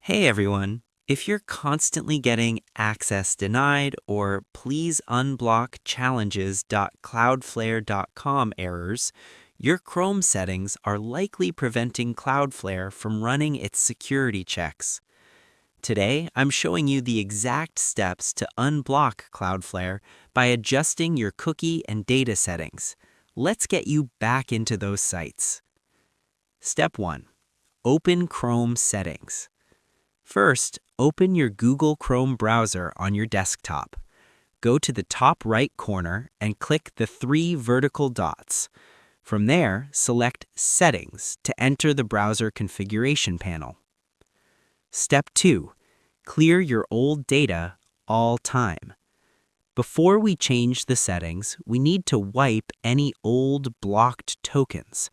Hey everyone! If you're constantly getting access denied or please unblock challenges.cloudflare.com errors, your Chrome settings are likely preventing Cloudflare from running its security checks. Today, I'm showing you the exact steps to unblock Cloudflare by adjusting your cookie and data settings. Let's get you back into those sites. Step 1. Open Chrome Settings. First, open your Google Chrome browser on your desktop. Go to the top right corner and click the three vertical dots. From there, select Settings to enter the browser configuration panel. Step 2. Clear your old data all time. Before we change the settings, we need to wipe any old blocked tokens.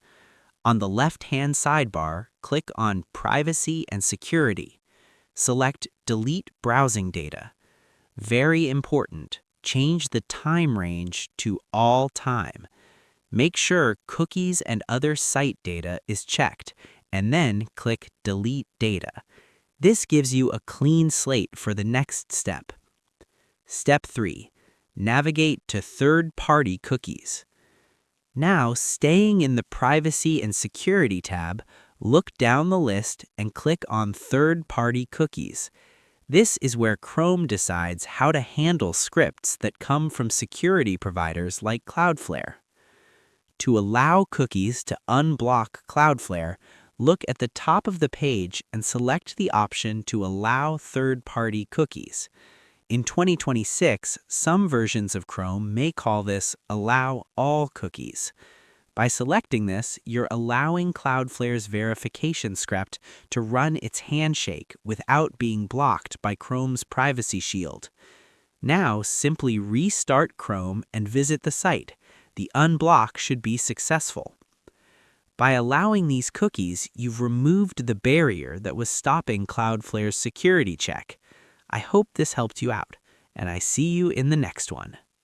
On the left-hand sidebar, click on Privacy and Security. Select Delete Browsing Data. Very important, change the time range to all time. Make sure cookies and other site data is checked, and then click Delete Data. This gives you a clean slate for the next step. Step 3. Navigate to third-party cookies. Now, staying in the Privacy and Security tab, look down the list and click on Third-Party Cookies. This is where Chrome decides how to handle scripts that come from security providers like Cloudflare. To allow cookies to unblock Cloudflare, look at the top of the page and select the option to allow third-party cookies. In 2026, some versions of Chrome may call this Allow All Cookies. By selecting this, you're allowing Cloudflare's verification script to run its handshake without being blocked by Chrome's privacy shield. Now, simply restart Chrome and visit the site. The unblock should be successful. By allowing these cookies, you've removed the barrier that was stopping Cloudflare's security check. I hope this helped you out, and I see you in the next one.